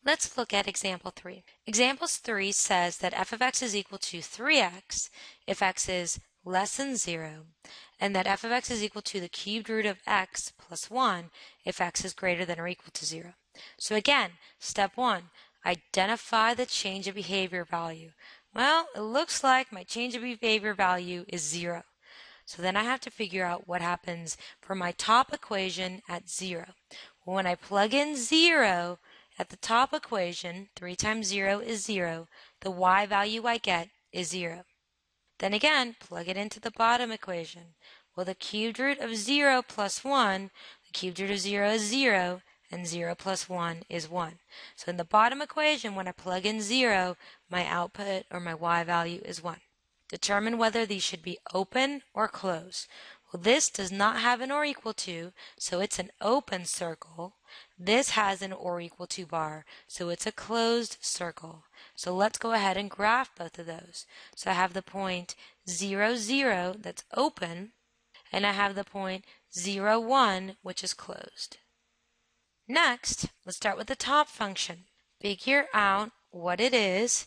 Let's look at example 3. Example 3 says that f of x is equal to 3x if x is less than 0, and that f of x is equal to the cubed root of x plus 1 if x is greater than or equal to 0. So again, step 1, identify the change of behavior value. Well, it looks like my change of behavior value is 0. So then I have to figure out what happens for my top equation at 0. Well, when I plug in 0 at the top equation, 3 times 0 is 0, the y value I get is 0. Then again, plug it into the bottom equation. Well, the cubed root of 0 plus 1, the cubed root of 0 is 0, and 0 plus 1 is 1. So in the bottom equation, when I plug in 0, my output or my y value is 1. Determine whether these should be open or closed. Well, this does not have an or equal to, so it's an open circle. This has an or equal to bar, so it's a closed circle. So let's go ahead and graph both of those. So I have the point 0, 0 that's open, and I have the point 0, 1 which is closed. Next, let's start with the top function. Figure out what it is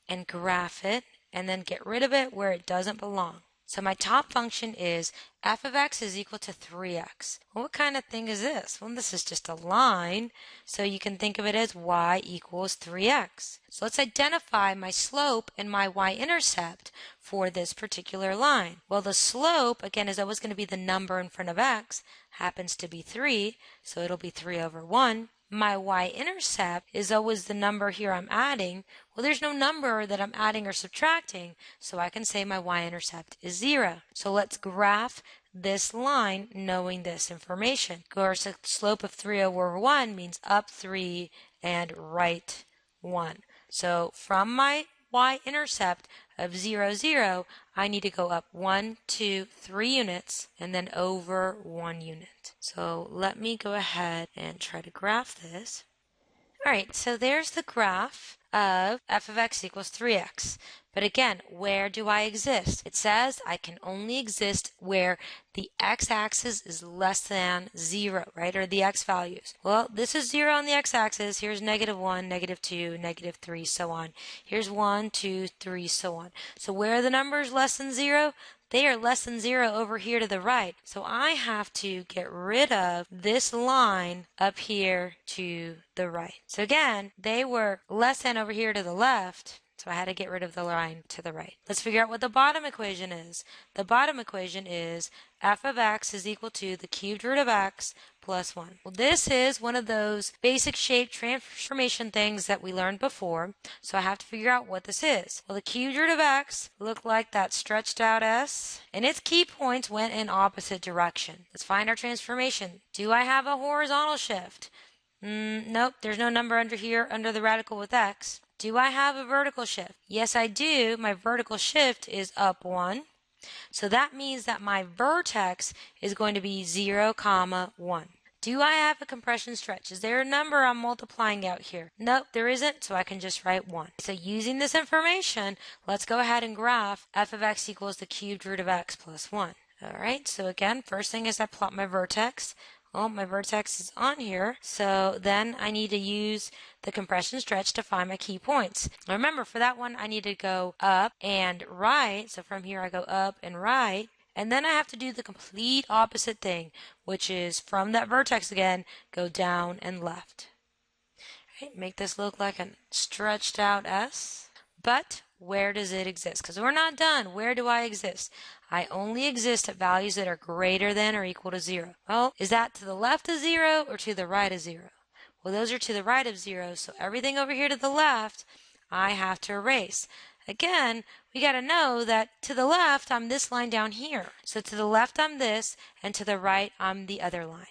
and graph it, and then get rid of it where it doesn't belong. So my top function is f of x is equal to 3x. Well, what kind of thing is this? Well, this is just a line, so you can think of it as y equals 3x. So let's identify my slope and my y-intercept for this particular line. Well, the slope, again, is always going to be the number in front of x, happens to be 3, so it'll be 3 over 1. My y-intercept is always the number here I'm adding. Well, there's no number that I'm adding or subtracting, so I can say my y-intercept is 0. So let's graph this line knowing this information. Of course, the slope of 3 over 1 means up 3 and right 1. So from my y-intercept of 0, 0, I need to go up 1, 2, 3 units and then over 1 unit. So let me go ahead and try to graph this. Alright, so there's the graph of f of x equals 3x. But again, where do I exist? It says I can only exist where the x-axis is less than 0, right? Or the x values. Well, this is 0 on the x-axis. Here's negative 1, negative 2, negative 3, so on. Here's 1, 2, 3, so on. So where are the numbers less than 0? They are less than 0 over here to the right. So I have to get rid of this line up here to the right. So again, they were less than over here to the left. So I had to get rid of the line to the right. Let's figure out what the bottom equation is. The bottom equation is f of x is equal to the cubed root of x plus 1. Well, this is one of those basic shape transformation things that we learned before, so I have to figure out what this is. Well, the cubed root of x looked like that stretched out s, and its key points went in opposite direction. Let's find our transformation. Do I have a horizontal shift? Nope, there's no number under here under the radical with x. Do I have a vertical shift? Yes, I do. My vertical shift is up 1. So that means that my vertex is going to be 0, 1. Do I have a compression stretch? Is there a number I'm multiplying out here? Nope, there isn't, so I can just write 1. So using this information, let's go ahead and graph f of x equals the cubed root of x plus 1. Alright, so again, first thing is I plot my vertex. Well, my vertex is on here, so then I need to use the compression stretch to find my key points. Now remember, for that one, I need to go up and right. So from here, I go up and right. And then I have to do the complete opposite thing, which is from that vertex again, go down and left. Right, make this look like a stretched out S. But where does it exist? Because we're not done. Where do I exist? I only exist at values that are greater than or equal to 0. Well, is that to the left of 0 or to the right of 0? Well, those are to the right of 0, so everything over here to the left, I have to erase. Again, we got to know that to the left, I'm this line down here. So to the left, I'm this, and to the right, I'm the other line.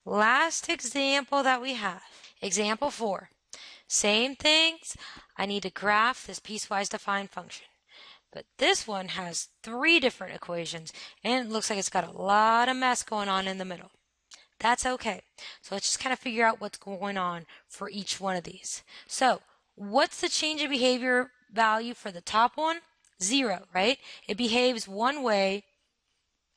Last example that we have, example 4. Same things, I need to graph this piecewise defined function. But this one has 3 different equations, and it looks like it's got a lot of mess going on in the middle. That's okay. So let's just kind of figure out what's going on for each one of these. So what's the change of behavior value for the top one? 0, right? It behaves one way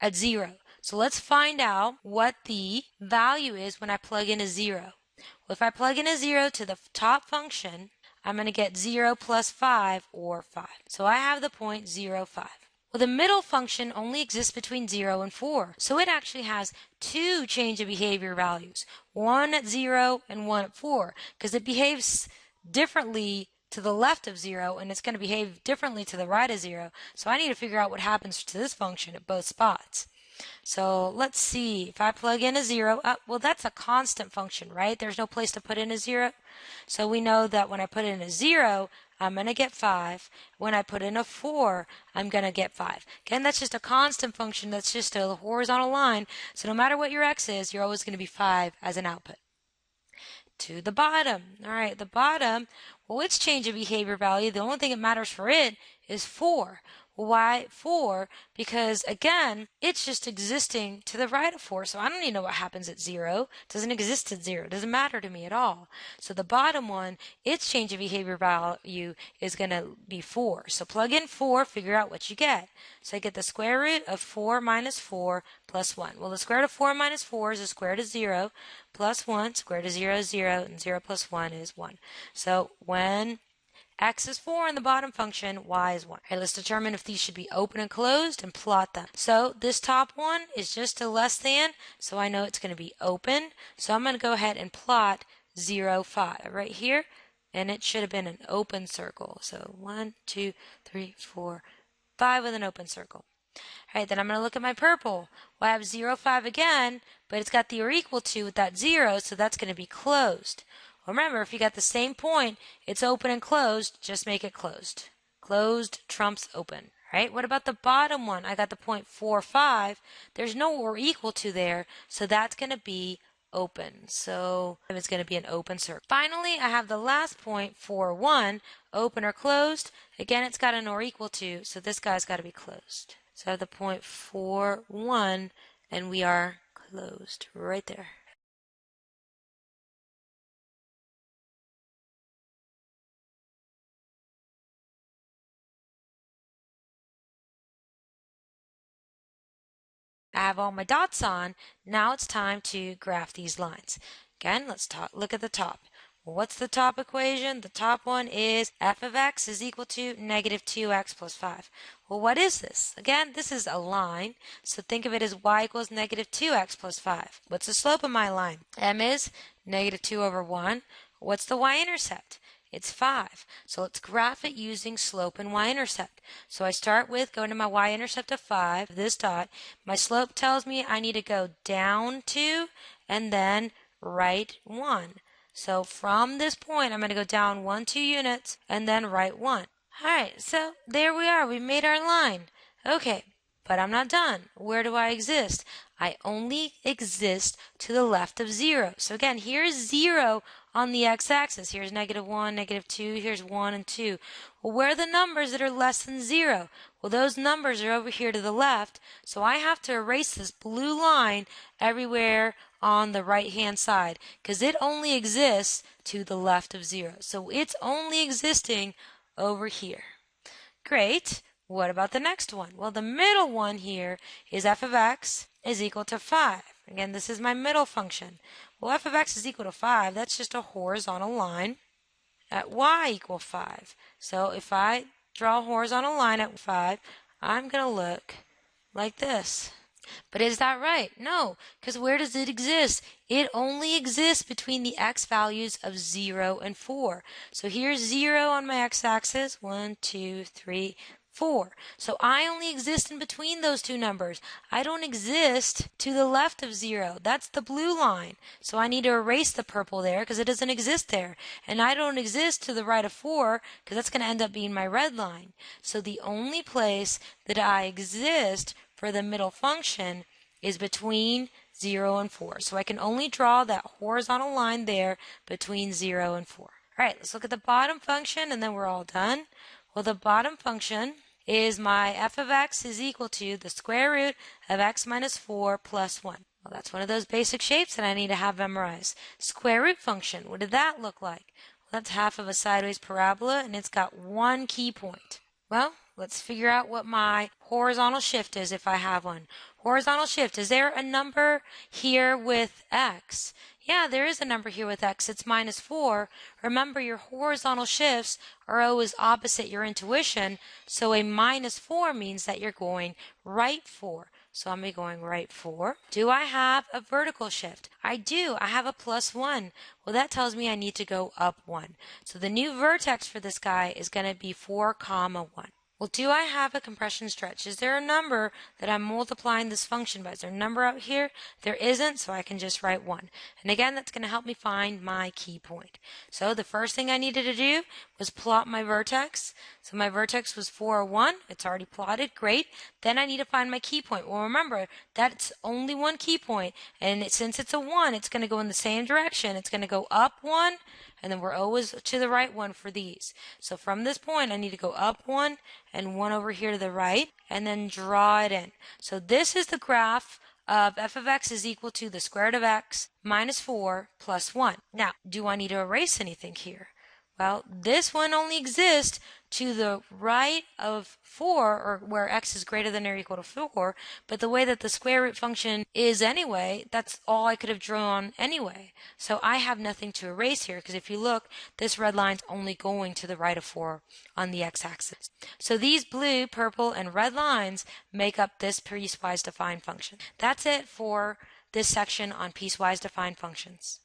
at 0. So let's find out what the value is when I plug in a 0. Well, if I plug in a 0 to the top function, I'm going to get 0 plus 5, or 5. So I have the point 0, 5. Well, the middle function only exists between 0 and 4, so it actually has two change of behavior values, one at 0 and one at 4, because it behaves differently to the left of 0, and it's going to behave differently to the right of 0. So I need to figure out what happens to this function at both spots. So let's see, if I plug in a 0, well, that's a constant function, right? There's no place to put in a 0. So we know that when I put in a 0, I'm going to get 5. When I put in a 4, I'm going to get 5. Again, that's just a constant function. That's just a horizontal line. So no matter what your x is, you're always going to be 5 as an output. To the bottom. All right, the bottom, well, its change of behavior value, the only thing that matters for it is 4. Why 4? Because, again, it's just existing to the right of 4, so I don't even know what happens at 0. It doesn't exist at 0. It doesn't matter to me at all. So the bottom one, its change of behavior value is going to be 4. So plug in 4, figure out what you get. So I get the square root of 4 minus 4 plus 1. Well, the square root of 4 minus 4 is the square root of 0 plus 1. Square root of 0 is 0, and 0 plus 1 is 1. So when x is 4 in the bottom function, y is 1. All right, let's determine if these should be open and closed and plot them. So this top one is just a less than, so I know it's going to be open. So I'm going to go ahead and plot 0, 5 right here, and it should have been an open circle. So 1, 2, 3, 4, 5 with an open circle. All right, then I'm going to look at my purple. Well, I have 0, 5 again, but it's got the or equal to with that 0, so that's going to be closed. Remember, if you got the same point, it's open and closed, just make it closed. Closed trumps open, right? What about the bottom one? I got the point 4, 5. There's no or equal to there, so that's going to be open. So it's going to be an open circle. Finally, I have the last point, 4, 1, open or closed. Again, it's got an or equal to, so this guy's got to be closed. So I have the point 4, 1, and we are closed right there. I have all my dots on. Now it's time to graph these lines. Again, let's look at the top. Well, what's the top equation? The top one is f of x is equal to negative 2x plus 5. Well, what is this? Again, this is a line, so think of it as y equals negative 2x plus 5. What's the slope of my line? M is negative 2 over 1. What's the y-intercept? It's 5. So let's graph it using slope and y-intercept. So I start with going to my y-intercept of 5, this dot. My slope tells me I need to go down 2 and then right 1. So from this point, I'm going to go down 1, 2 units and then right 1. All right, so there we are. We made our line. Okay, but I'm not done. Where do I exist? I only exist to the left of 0. So again, here's 0 on the x-axis. Here's negative 1, negative 2, here's 1 and 2. Well, where are the numbers that are less than 0? Well, those numbers are over here to the left, so I have to erase this blue line everywhere on the right-hand side, because it only exists to the left of 0. So it's only existing over here. Great. What about the next one? Well, the middle one here is f of x is equal to 5. Again, this is my middle function. Well, f of x is equal to 5. That's just a horizontal line at y equal 5. So if I draw a horizontal line at 5, I'm going to look like this. But is that right? No, because where does it exist? It only exists between the x values of 0 and 4. So here's 0 on my x-axis, 1, 2, 3, 4. So I only exist in between those two numbers. I don't exist to the left of 0. That's the blue line. So I need to erase the purple there because it doesn't exist there. And I don't exist to the right of 4 because that's going to end up being my red line. So the only place that I exist for the middle function is between 0 and 4. So I can only draw that horizontal line there between 0 and 4. All right, let's look at the bottom function and then we're all done. Well, the bottom function is my f of x is equal to the square root of x minus 4 plus 1. Well, that's one of those basic shapes that I need to have memorized. Square root function, what did that look like? That's half of a sideways parabola, and it's got one key point. Well, let's figure out what my horizontal shift is if I have one. Horizontal shift, is there a number here with x? Yeah, there is a number here with x. It's -4. Remember, your horizontal shifts are always opposite your intuition, so a -4 means that you're going right 4. So I'm going to be going right 4. Do I have a vertical shift? I do. I have a +1. Well, that tells me I need to go up 1. So the new vertex for this guy is going to be 4, 1. Well, do I have a compression stretch? Is there a number that I'm multiplying this function by? Is there a number out here? There isn't, so I can just write 1. And again, that's going to help me find my key point. So the first thing I needed to do was plot my vertex. So my vertex was 4, 1. It's already plotted. Great. Then I need to find my key point. Well, remember, that's only one key point, and since it's a 1, it's going to go in the same direction. It's going to go up 1, and then we're always to the right 1 for these. So from this point, I need to go up 1 and 1 over here to the right, and then draw it in. So this is the graph of f of x is equal to the square root of x minus 4 plus 1. Now, do I need to erase anything here? Well, this one only exists to the right of 4, or where x is greater than or equal to 4, but the way that the square root function is anyway, that's all I could have drawn anyway. So I have nothing to erase here, because if you look, this red line's only going to the right of 4 on the x-axis. So these blue, purple, and red lines make up this piecewise defined function. That's it for this section on piecewise defined functions.